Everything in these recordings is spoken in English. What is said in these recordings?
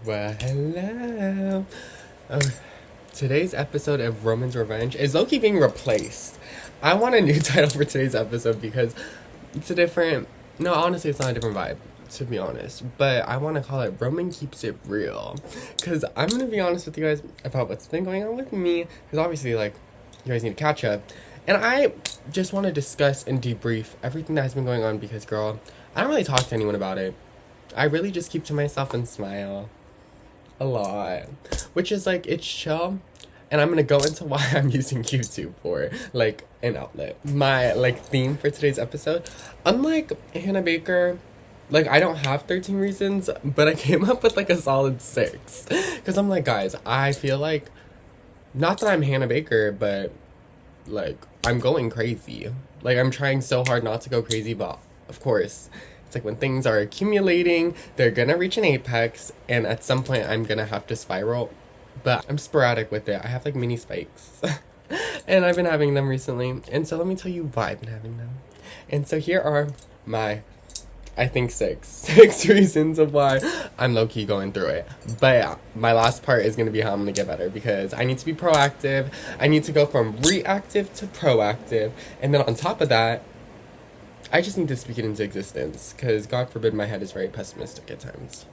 Well, hello. Um, Today's episode of Roman's Revenge is low-key being replaced. I want a new title for today's episode because it's a different. No, honestly, it's not a different vibe, to be honest. But I want to call it Roman Keeps It Real. Because I'm going to be honest with you guys about what's been going on with me. Because obviously, like, you guys need to catch up. And I just want to discuss and debrief everything that has been going on because, girl, I don't really talk to anyone about it. I really just keep to myself and smile a lot, which is like it's chill. And I'm gonna go into why I'm using YouTube for like an outlet. My like theme for today's episode, unlike Hannah Baker, like I don't have 13 reasons, but I came up with like a solid 6 because I'm like, guys, I feel like not that I'm Hannah Baker, but like I'm going crazy. Like I'm trying so hard not to go crazy, but of course, it's like when things are accumulating, they're gonna reach an apex, and at some point I'm gonna have to spiral. But I'm sporadic with it. I have like mini spikes. And I've been having them recently. And so let me tell you why I've been having them. And so here are my I think six reasons of why I'm low key going through it. But yeah, my last part is gonna be how I'm gonna get better because I need to be proactive. I need to go from reactive to proactive, and then on top of that, I just need to speak it into existence because God forbid my head is very pessimistic at times.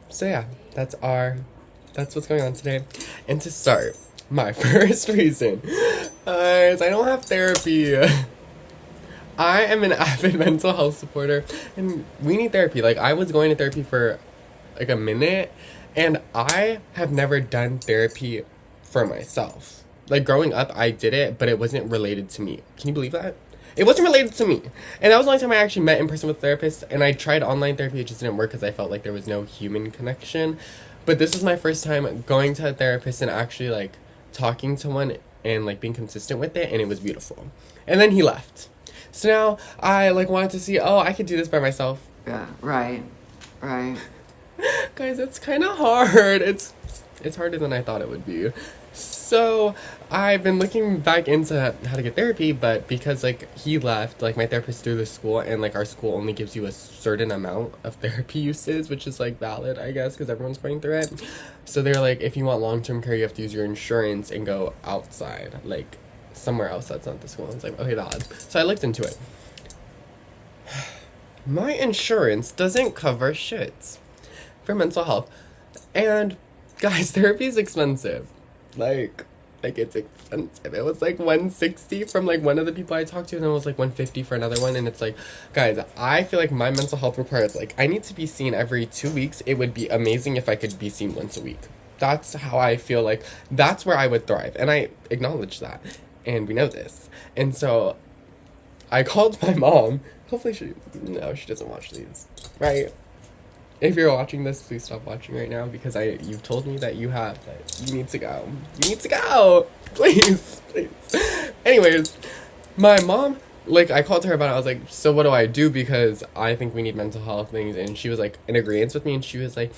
So yeah, that's what's going on today. And to start, my first reason is I don't have therapy. I am an avid mental health supporter, and we need therapy. Like, I was going to therapy for like a minute, and I have never done therapy for myself. Like, growing up, I did it, but it wasn't related to me. Can you believe that? It wasn't related to me. And that was the only time I actually met in person with a therapist, and I tried online therapy, it just didn't work because I felt like there was no human connection. But this was my first time going to a therapist and actually, like, talking to one and, like, being consistent with it, and it was beautiful. And then he left. So now I like wanted to see, oh, I could do this by myself. Yeah, right, right. Guys, it's kind of hard. It's harder than I thought it would be. So I've been looking back into how to get therapy, but because like he left, like my therapist through the school, and like our school only gives you a certain amount of therapy uses, which is like valid, I guess, because everyone's going through it. So they're like, if you want long-term care, you have to use your insurance and go outside, like somewhere else that's not the school. And it's like, okay, valid. So I looked into it. My insurance doesn't cover shit for mental health. And guys, therapy is expensive. Like it's expensive. It was like 160 from like one of the people I talked to, and then it was like 150 for another one. And it's like, guys, I feel like my mental health requires like I need to be seen every 2 weeks. It would be amazing if I could be seen once a week. That's how I feel like that's where I would thrive. And I acknowledge that. And we know this. And so I called my mom. Hopefully she doesn't watch these. Right? If you're watching this, please stop watching right now because you've told me that you have, but you need to go. You need to go! Please, please. Anyways, my mom, like, I called her about it. I was like, so what do I do? Because I think we need mental health things. And she was, like, in agreement with me. And she was like,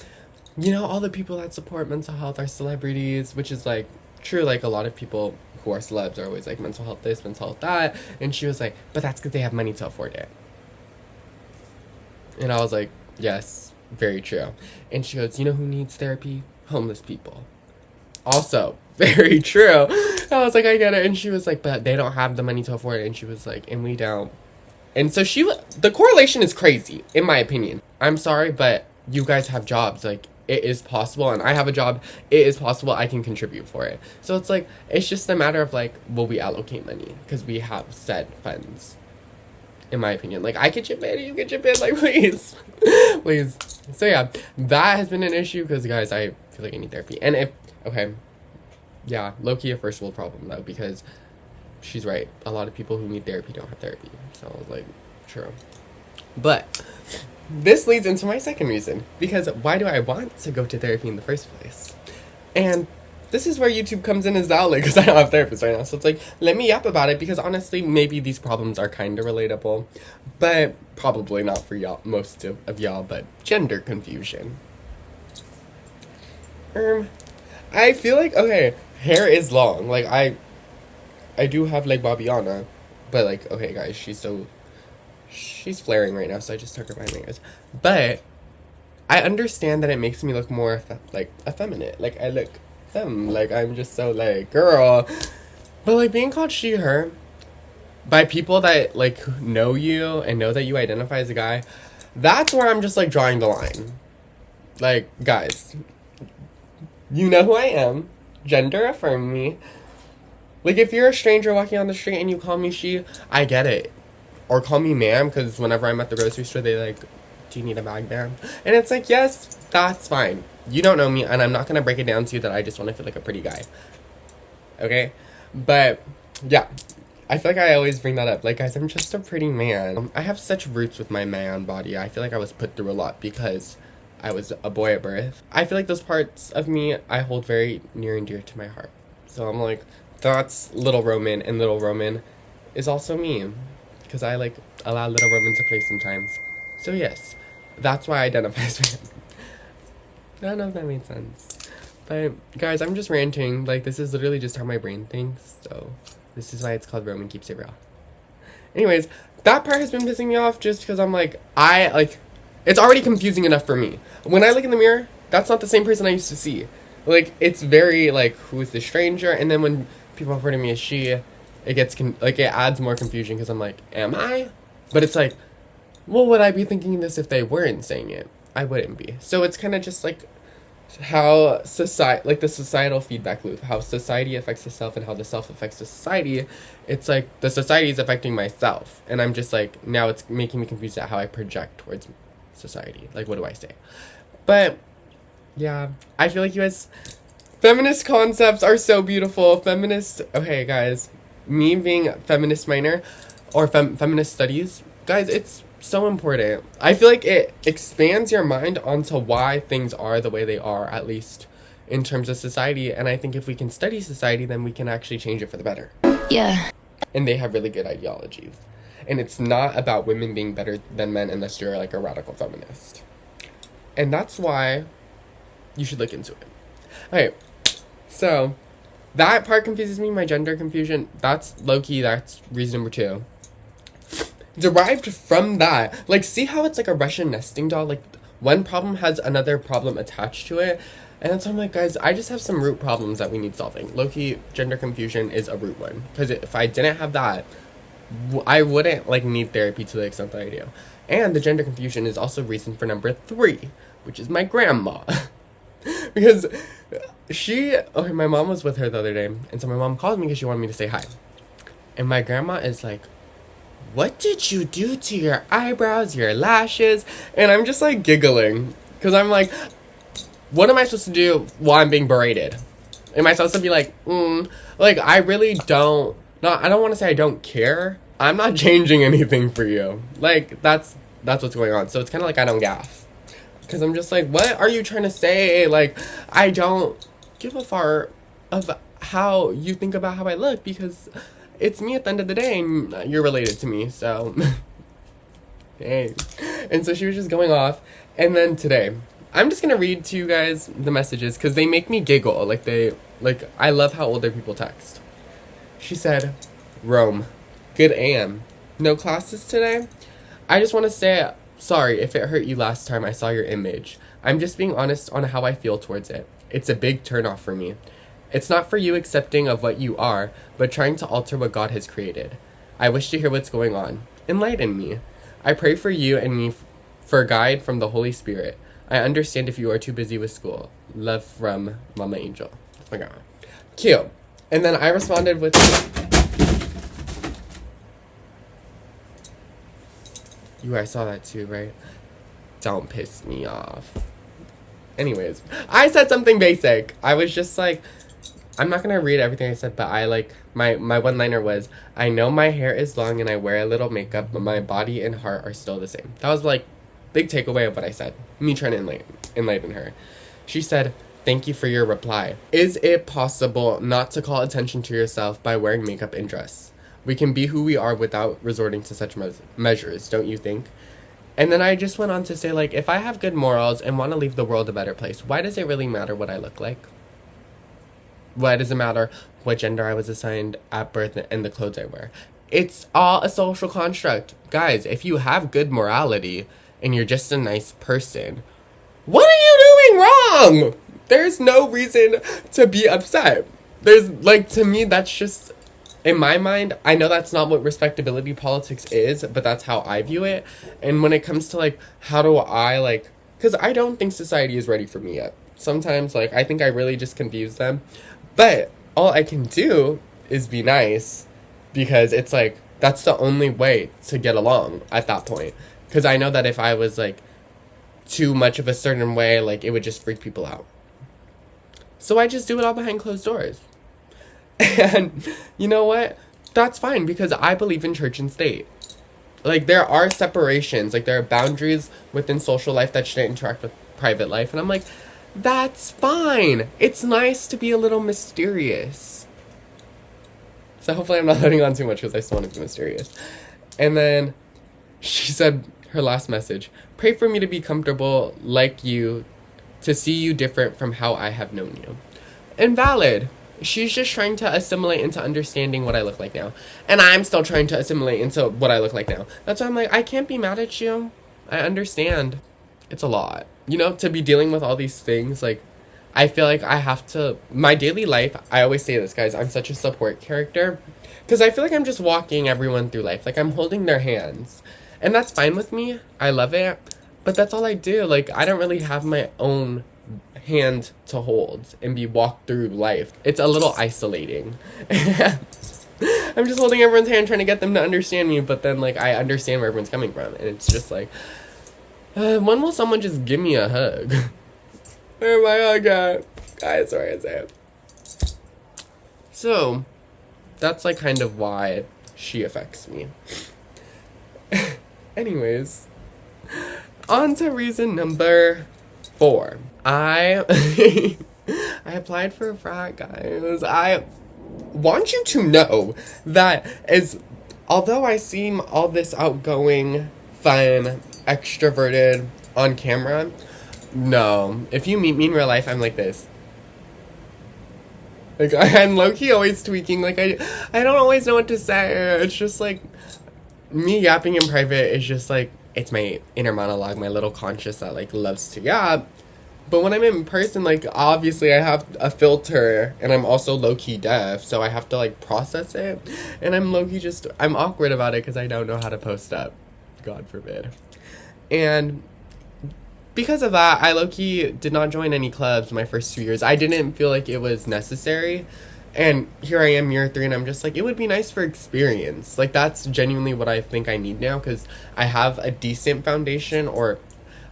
you know, all the people that support mental health are celebrities, which is, like, true. Like, a lot of people who are celebs are always, like, mental health this, mental health that. And she was like, but that's because they have money to afford it. And I was like, yes, very true. And she goes, you know who needs therapy? Homeless people. Also, very true. I was like, I get it. And she was like, but they don't have the money to afford it. And she was like, and we don't. And so the correlation is crazy, in my opinion. I'm sorry, but you guys have jobs. Like, it is possible. And I have a job. It is possible. I can contribute for it. So it's like, it's just a matter of like, will we allocate money? Because we have said funds. In my opinion, like I could chip in, you could chip in, like please, please. So yeah, that has been an issue because guys, I feel like I need therapy. And yeah, low key a first world problem though because she's right. A lot of people who need therapy don't have therapy. So I was like, true. But this leads into my second reason because why do I want to go to therapy in the first place? And this is where YouTube comes in as the outlet because I don't have therapists right now. So it's like, let me yap about it because honestly, maybe these problems are kind of relatable, but probably not for y'all, most of y'all, but gender confusion. I feel like, okay, hair is long. Like, I do have, like, Bobbiana, but, like, okay, guys, she's flaring right now, so I just tuck her behind my ears. But I understand that it makes me look more like effeminate. Like I look femme. Like I'm just so like girl. But like being called she her by people that like know you and know that you identify as a guy, that's where I'm just like drawing the line. Like guys, you know who I am. Gender affirm me. Like if you're a stranger walking on the street and you call me she, I get it. Or call me ma'am, because whenever I'm at the grocery store, they like, do you need a bag, ma'am? And it's like, yes, that's fine. You don't know me, and I'm not going to break it down to you that I just want to feel like a pretty guy. Okay? But, yeah. I feel like I always bring that up. Like, guys, I'm just a pretty man. I have such roots with my man body. I feel like I was put through a lot because I was a boy at birth. I feel like those parts of me I hold very near and dear to my heart. So I'm like, that's little Roman, and little Roman is also me. Because I, like, allow little Roman to play sometimes. So, yes. That's why I identify as man. I don't know if that made sense. But, guys, I'm just ranting. Like, this is literally just how my brain thinks. So, this is why it's called Roman Keeps It Real. Anyways, that part has been pissing me off just because I'm like, it's already confusing enough for me. When I look in the mirror, that's not the same person I used to see. Like, it's very, like, who's the stranger? And then when people refer to me as she, it gets, it adds more confusion because I'm like, am I? But it's like, well, would I be thinking this if they weren't saying it? I wouldn't be. So it's kind of just like how society, like the societal feedback loop, how society affects the self and how the self affects the society. It's like the society is affecting myself. And I'm just like, now it's making me confused at how I project towards society. Like, what do I say? But, yeah, I feel like you guys, feminist concepts are so beautiful. Okay, guys. Me being feminist minor or feminist studies, guys, it's so important. I feel like it expands your mind onto why things are the way they are, at least in terms of society. And I think if we can study society, then we can actually change it for the better. Yeah. And they have really good ideologies. And it's not about women being better than men unless you're like a radical feminist. And that's why you should look into it. Okay, so that part confuses me, my gender confusion. That's low-key, that's reason number 2. Derived from that, like, see how it's like a Russian nesting doll? Like, one problem has another problem attached to it. And that's why I'm like, guys, I just have some root problems that we need solving. Low-key, gender confusion is a root one. Because if I didn't have that, I wouldn't, like, need therapy to the extent that I do. And the gender confusion is also reason for number 3, which is my grandma. Because my mom was with her the other day, and so my mom called me because she wanted me to say hi. And my grandma is like, what did you do to your eyebrows, your lashes? And I'm just like giggling, because I'm like, what am I supposed to do while I'm being berated? Am I supposed to be like, like, I really don't, I don't want to say I don't care. I'm not changing anything for you. Like, that's what's going on. So it's kind of like I don't gaff. Because I'm just like, what are you trying to say? Like, I don't give a fart of how you think about how I look, because it's me at the end of the day, and you're related to me, so. Hey. And so she was just going off. And then today, I'm just going to read to you guys the messages, because they make me giggle. Like, I love how older people text. She said, Rome, good AM. No classes today? I just want to say, sorry if it hurt you last time I saw your image. I'm just being honest on how I feel towards it. It's a big turnoff for me. It's not for you accepting of what you are, but trying to alter what God has created. I wish to hear what's going on. Enlighten me. I pray for you and me for a guide from the Holy Spirit. I understand if you are too busy with school. Love from Mama Angel. Oh my God. Cute. And then I responded with... You guys saw that too, right? Don't piss me off. Anyways, I said something basic. I was just like, I'm not gonna read everything I said, but I like, my one-liner was, I know my hair is long and I wear a little makeup, but my body and heart are still the same. That was like, big takeaway of what I said. Me trying to enlighten her. She said, thank you for your reply. Is it possible not to call attention to yourself by wearing makeup and dress? We can be who we are without resorting to such measures, don't you think? And then I just went on to say, like, if I have good morals and want to leave the world a better place, why does it really matter what I look like? Why does it matter what gender I was assigned at birth and the clothes I wear? It's all a social construct. Guys, if you have good morality and you're just a nice person, what are you doing wrong? There's no reason to be upset. There's, like, to me, that's just, in my mind, I know that's not what respectability politics is, but that's how I view it. And when it comes to, like, how do I, like, because I don't think society is ready for me yet. Sometimes, like, I think I really just confuse them. But all I can do is be nice, because it's, like, that's the only way to get along at that point. Because I know that if I was, like, too much of a certain way, like, it would just freak people out. So I just do it all behind closed doors. And you know what? That's fine, because I believe in church and state. Like, there are separations. Like, there are boundaries within social life that shouldn't interact with private life. And I'm like, that's fine. It's nice to be a little mysterious. So hopefully I'm not letting on too much, because I still want to be mysterious. And then she said her last message, pray for me to be comfortable like you, to see you different from how I have known you. And valid. She's just trying to assimilate into understanding what I look like now. And I'm still trying to assimilate into what I look like now. That's why I'm like, I can't be mad at you. I understand. It's a lot. You know, to be dealing with all these things, like, I feel like I have to, my daily life, I always say this, guys, I'm such a support character. Because I feel like I'm just walking everyone through life. Like, I'm holding their hands. And that's fine with me. I love it. But that's all I do. Like, I don't really have my own hand to hold and be walked through life. It's a little isolating. I'm just holding everyone's hand, trying to get them to understand me, but then, like, I understand where everyone's coming from, and it's just like, when will someone just give me a hug? Oh my god. Guys, sorry I say it. So, that's, like, kind of why she affects me. Anyways, on to reason number 4. I applied for a frat, guys. I want you to know that although I seem all this outgoing, fun, extroverted on camera, no. If you meet me in real life, I'm like this. Like, I'm low-key always tweaking. Like, I don't always know what to say. It's just, like, me yapping in private is just, like, it's my inner monologue, my little conscious that, like, loves to yap. But when I'm in person, like, obviously I have a filter, and I'm also low-key deaf, so I have to, like, process it. And I'm low-key I'm awkward about it because I don't know how to post up. God forbid. And because of that, I low-key did not join any clubs my first 2 years. I didn't feel like it was necessary. And here I am, year 3, and I'm just like, it would be nice for experience. Like, that's genuinely what I think I need now, because I have a decent foundation, or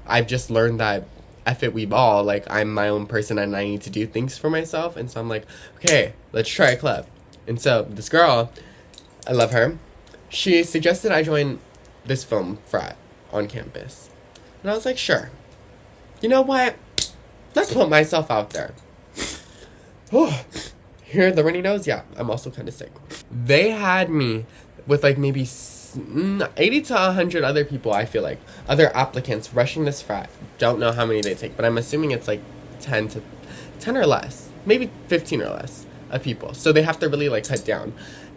I've just learned that F it, we ball, like, I'm my own person and I need to do things for myself. And so I'm like, okay, let's try a club. And so this girl, I love her, she suggested I join this film frat on campus. And I was like, sure. You know what? Let's put myself out there. Hear the runny nose? Yeah, I'm also kind of sick. They had me with, like, maybe 80 to 100 other people, I feel like. Other applicants rushing this frat. Don't know how many they take, but I'm assuming it's, like, 10 or less. Maybe 15 or less of people. So they have to really, like, cut down.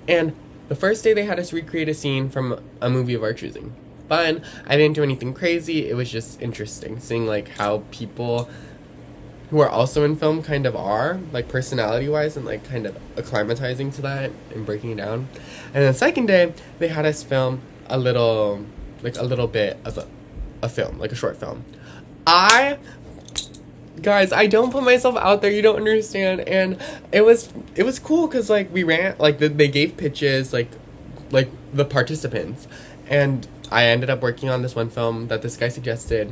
And the first day they had us recreate a scene from a movie of our choosing. Fun. I didn't do anything crazy. It was just interesting seeing, like, how people who are also in film kind of are, like, personality-wise, and, like, kind of acclimatizing to that and breaking it down. And the second day, they had us film a little bit of a film, like a short film. Guys, I don't put myself out there, you don't understand, and it was cool, because, like, we ran, like, they gave pitches, like, the participants, and I ended up working on this one film that this guy suggested.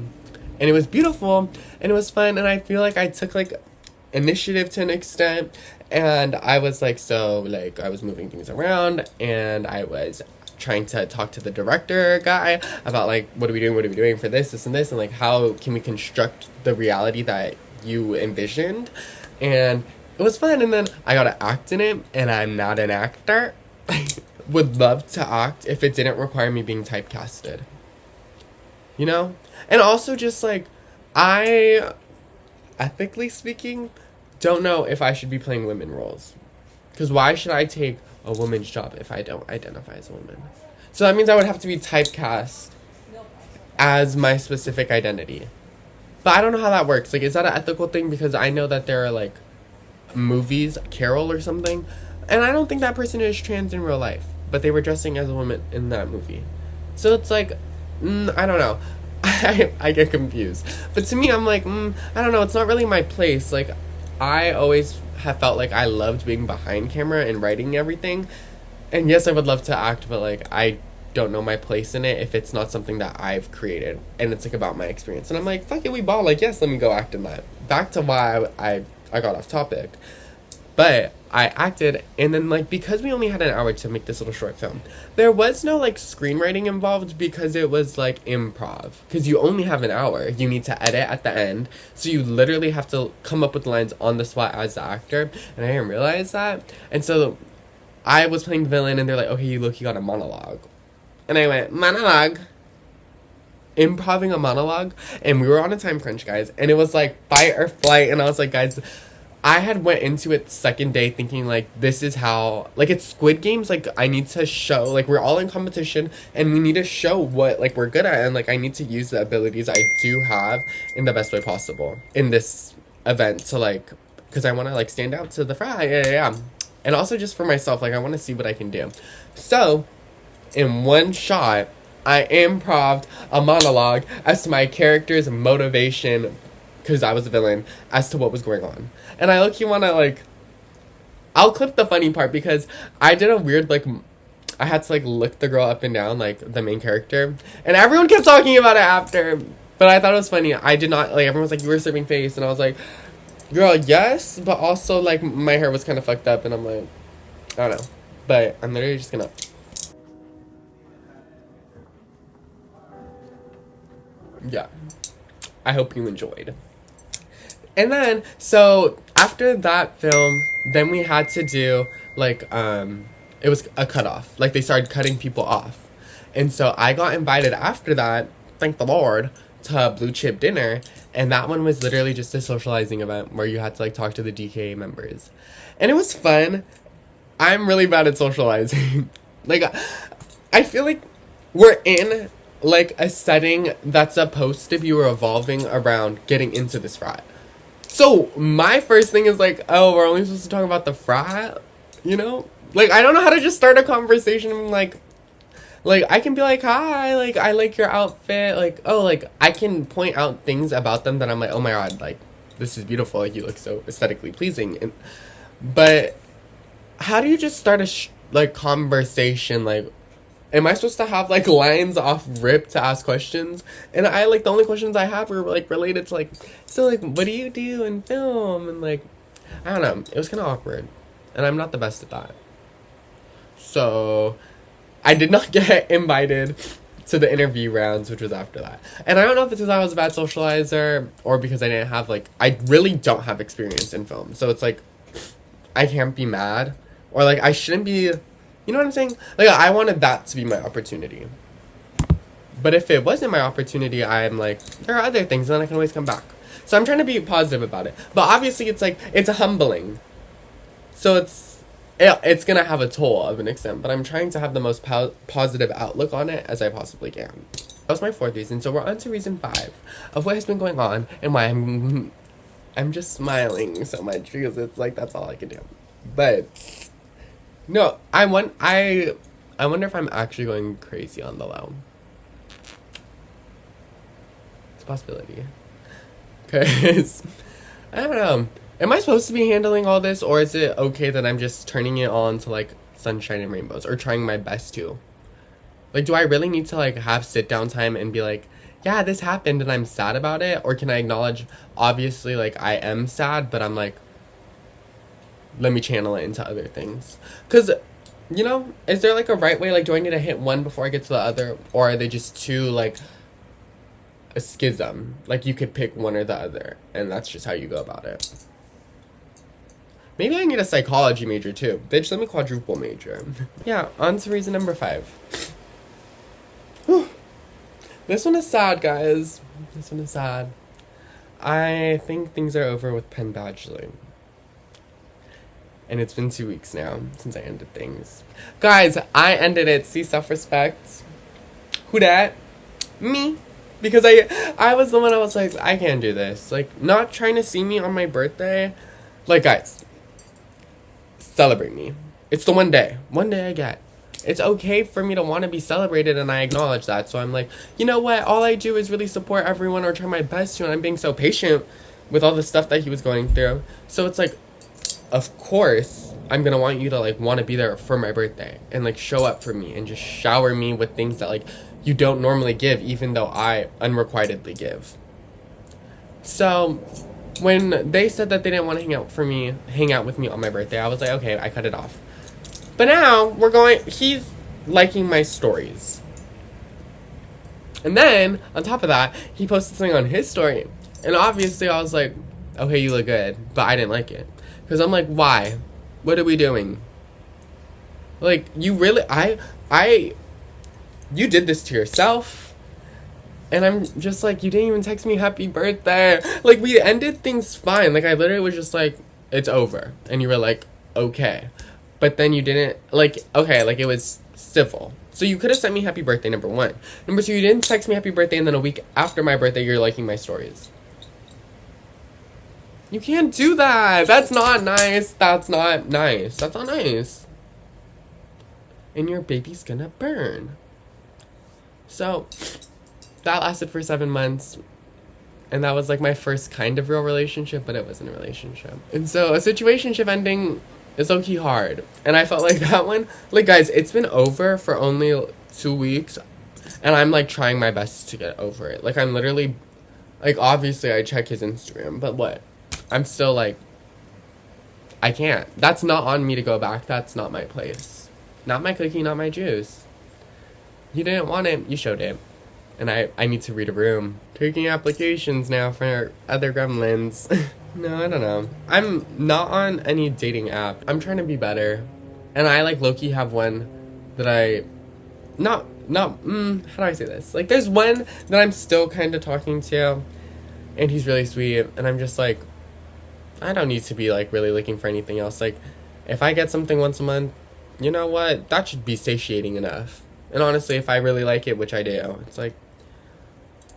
And it was beautiful, and it was fun, and I feel like I took, like, initiative to an extent, and I was, like, I was moving things around, and I was trying to talk to the director guy about, like, what are we doing for this, and this, and, like, how can we construct the reality that you envisioned, and it was fun, and then I got to act in it, and I'm not an actor. Would love to act if it didn't require me being typecasted. You know? And also just, like, I, ethically speaking, don't know if I should be playing women roles. Because why should I take a woman's job if I don't identify as a woman? So that means I would have to be typecast as my specific identity. But I don't know how that works. Like, is that an ethical thing? Because I know that there are, like, movies, Carol or something, and I don't think that person is trans in real life, but they were dressing as a woman in that movie. So it's like, I don't know. I get confused. But to me, I'm like, I don't know. It's not really my place. Like, I always have felt like I loved being behind camera and writing everything. And yes, I would love to act, but like, I don't know my place in it if it's not something that I've created and it's like about my experience. And I'm like, fuck it, we ball. Like, yes, let me go act in that. Back to why I got off topic. But I acted, and then, like, because we only had an hour to make this little short film, there was no, like, screenwriting involved because it was, like, improv. Because you only have an hour. You need to edit at the end. So you literally have to come up with lines on the spot as the actor. And I didn't realize that. And so I was playing the villain, and they're like, okay, you look, you got a monologue. And I went, monologue. Improving a monologue. And we were on a time crunch, guys. And it was, like, fight or flight. And I was like, guys, I had went into it second day thinking, like, this is how, like, it's Squid Games, like, I need to show, like, we're all in competition, and we need to show what, like, we're good at, and, like, I need to use the abilities I do have in the best way possible in this event to, like, because I want to, like, stand out to the fry, yeah. And also just for myself, like, I want to see what I can do. So, in one shot, I improv'd a monologue as to my character's motivation, because I was a villain, as to what was going on. And I look, you want to, like, I'll clip the funny part because I did a weird, like, I had to, like, look the girl up and down, like, the main character. And everyone kept talking about it after. But I thought it was funny. I did not, like, everyone was like, you were serving face. And I was like, girl, yes. But also, like, my hair was kind of fucked up. And I'm like, I don't know. But I'm literally just gonna. Yeah. I hope you enjoyed. And then, so, after that film, then we had to do, like, it was a cutoff. Like, they started cutting people off. And so I got invited after that, thank the Lord, to Blue Chip Dinner. And that one was literally just a socializing event where you had to, like, talk to the DKA members. And it was fun. I'm really bad at socializing. Like, I feel like we're in, like, a setting that's supposed to be revolving around getting into this frat. So, my first thing is like, oh, we're only supposed to talk about the frat, you know? Like, I don't know how to just start a conversation, like, I can be like, hi, like, I like your outfit, like, oh, like, I can point out things about them that I'm like, oh my god, like, this is beautiful, like, you look so aesthetically pleasing, and, but, how do you just start a, conversation, like, am I supposed to have, like, lines off rip to ask questions? And I, like, the only questions I have were, like, related to, like, so, like, what do you do in film? And, like, I don't know. It was kind of awkward. And I'm not the best at that. So, I did not get invited to the interview rounds, which was after that. And I don't know if it's because I was a bad socializer or because I didn't have, like, I really don't have experience in film. So, it's, like, I can't be mad. Or, like, I shouldn't be... You know what I'm saying? Like, I wanted that to be my opportunity. But if it wasn't my opportunity, I'm like, there are other things, and then I can always come back. So I'm trying to be positive about it. But obviously, it's like, it's humbling. So it's going to have a toll of an extent. But I'm trying to have the most positive outlook on it as I possibly can. That was my fourth reason. So we're on to reason 5 of what has been going on and why I'm just smiling so much because it's like, that's all I can do. But... No, I wonder if I'm actually going crazy on the low. It's a possibility. Because, I don't know. Am I supposed to be handling all this, or is it okay that I'm just turning it on to, like, sunshine and rainbows, or trying my best to? Like, do I really need to, like, have sit-down time and be like, yeah, this happened and I'm sad about it? Or can I acknowledge, obviously, like, I am sad, but I'm like, let me channel it into other things. Because, you know, is there, like, a right way? Like, do I need to hit one before I get to the other? Or are they just two, like, a schism? Like, you could pick one or the other. And that's just how you go about it. Maybe I need a psychology major, too. Bitch, let me quadruple major. Yeah, on to reason number 5. Whew. This one is sad, guys. This one is sad. I think things are over with Penn Badgley. And it's been 2 weeks now since I ended things. Guys, I ended it. See, self-respect. Who dat? Me. Because I was the one, I was like, I can't do this. Like, not trying to see me on my birthday. Like, guys, celebrate me. It's the one day I get. It's okay for me to want to be celebrated, and I acknowledge that. So I'm like, you know what? All I do is really support everyone or try my best to, and I'm being so patient with all the stuff that he was going through. So it's like, of course, I'm gonna want you to, like, want to be there for my birthday and, like, show up for me and just shower me with things that, like, you don't normally give, even though I unrequitedly give. So when they said that they didn't want to hang out with me on my birthday, I was like, okay, I cut it off. But now he's liking my stories. And then, on top of that, he posted something on his story. And obviously I was like, okay, you look good. But I didn't like it. Because I'm like, why? What are we doing? Like, you really, you did this to yourself. And I'm just like, you didn't even text me happy birthday. Like, we ended things fine. Like, I literally was just like, it's over. And you were like, okay. But then you didn't, like, okay, like, it was civil. So you could have sent me happy birthday, number one. Number two, you didn't text me happy birthday, and then a week after my birthday, you're liking my stories. You can't do that. That's not nice. That's not nice. That's not nice. And your baby's gonna burn. So, that lasted for 7 months. And that was, like, my first kind of real relationship, but it wasn't a relationship. And so, a situationship ending is low-key hard. And I felt like that one, like, guys, it's been over for only 2 weeks. And I'm, like, trying my best to get over it. Like, I'm literally, like, obviously I check his Instagram, but what? I'm still, like, I can't. That's not on me to go back. That's not my place. Not my cookie, not my juice. You didn't want it, you showed it. And I need to read a room. Taking applications now for other gremlins. No, I don't know. I'm not on any dating app. I'm trying to be better. And I, like, low-key have one that I... how do I say this? Like, there's one that I'm still kind of talking to. And he's really sweet. And I'm just like, I don't need to be, like, really looking for anything else. Like, if I get something once a month, you know what? That should be satiating enough. And honestly, if I really like it, which I do, it's like,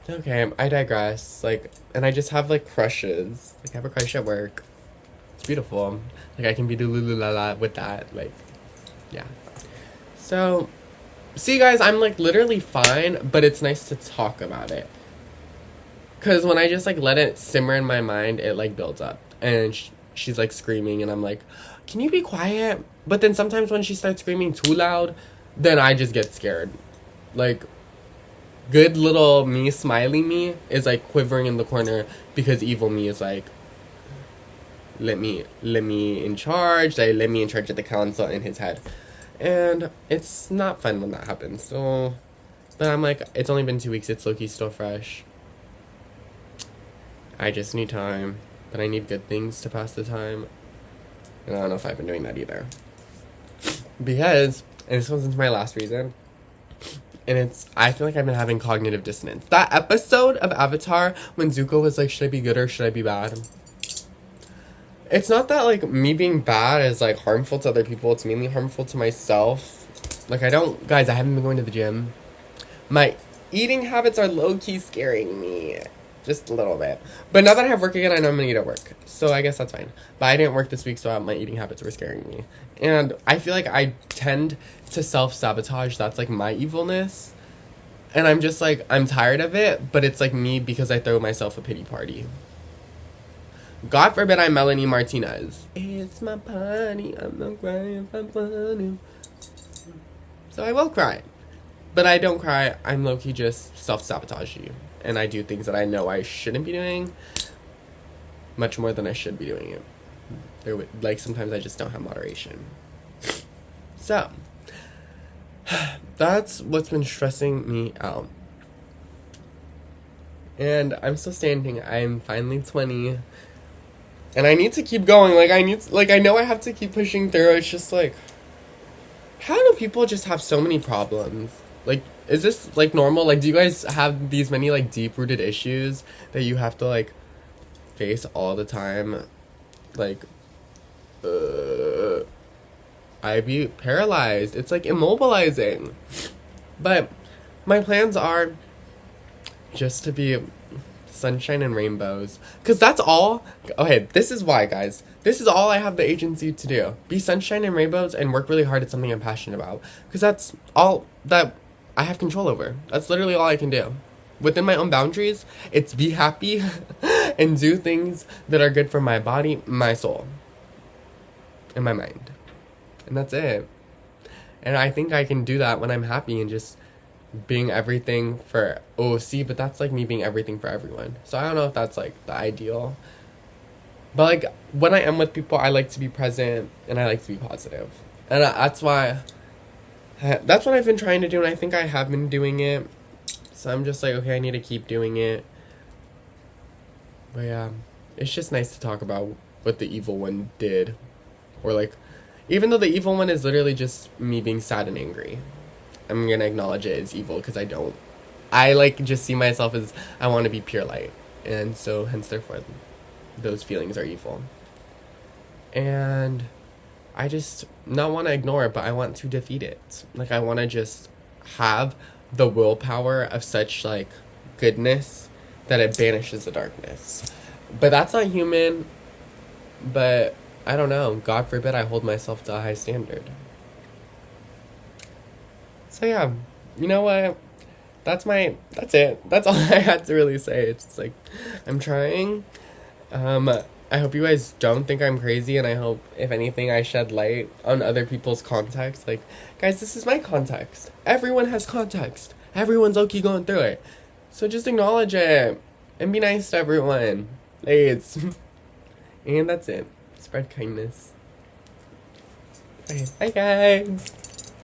okay, I digress. Like, and I just have, like, crushes. Like, I have a crush at work. It's beautiful. Like, I can be la with that. Like, yeah. So, see, guys, I'm, like, literally fine, but it's nice to talk about it. Because when I just, like, let it simmer in my mind, it, like, builds up. And she's, like, screaming, and I'm like, can you be quiet? But then sometimes when she starts screaming too loud, then I just get scared. Like, good little me, smiley me, is, like, quivering in the corner because evil me is, like, let me in charge. Like, let me in charge of the council in his head. And it's not fun when that happens. So, but I'm like, it's only been 2 weeks. It's low-key still fresh. I just need time. But I need good things to pass the time. And I don't know if I've been doing that either. Because, and this one's my last reason, and I feel like I've been having cognitive dissonance. That episode of Avatar when Zuko was like, should I be good or should I be bad? It's not that, like, me being bad is, like, harmful to other people. It's mainly harmful to myself. Like, guys, I haven't been going to the gym. My eating habits are low-key scaring me. Just a little bit. But now that I have work again, I know I'm going to eat at work. So I guess that's fine. But I didn't work this week, so my eating habits were scaring me. And I feel like I tend to self-sabotage. That's, like, my evilness. And I'm just, like, I'm tired of it. But it's, like, me because I throw myself a pity party. God forbid I'm Melanie Martinez. It's my party. I'm not crying if I'm funny. So I will cry. But I don't cry. I'm low-key just self-sabotaging. And I do things that I know I shouldn't be doing much more than I should be doing it. Like, sometimes I just don't have moderation. So, that's what's been stressing me out. And I'm still standing. I'm finally 20. And I need to keep going. I know I have to keep pushing through. It's just like, how do people just have so many problems? Like, is this, like, normal? Like, do you guys have these many, like, deep-rooted issues that you have to, like, face all the time? Like, I'd be paralyzed. It's, like, immobilizing. But my plans are just to be sunshine and rainbows. Because that's all. Okay, this is why, guys. This is all I have the agency to do. Be sunshine and rainbows and work really hard at something I'm passionate about. Because that's all that I have control over. That's literally all I can do. Within my own boundaries, it's be happy and do things that are good for my body, my soul, and my mind. And that's it. And I think I can do that when I'm happy and just being everything for OC, but that's like me being everything for everyone. So I don't know if that's like the ideal. But like when I am with people, I like to be present and I like to be positive. And that's why that's what I've been trying to do, and I think I have been doing it. So I'm just like, okay, I need to keep doing it. But yeah, it's just nice to talk about what the evil one did. Or like, even though the evil one is literally just me being sad and angry, I'm gonna acknowledge it as evil because I don't. I like just see myself as I want to be pure light. And so hence therefore those feelings are evil. And I just not want to ignore it, but I want to defeat it. Like I want to just have the willpower of such like goodness that it banishes the darkness. But that's not human. But I don't know. God forbid I hold myself to a high standard. So yeah, you know what? That's it. That's all I had to really say. It's just like I'm trying. I hope you guys don't think I'm crazy, and I hope, if anything, I shed light on other people's context. Like, guys, this is my context. Everyone has context. Everyone's low-key going through it. So just acknowledge it, and be nice to everyone. Please. And that's it. Spread kindness. Okay, bye guys.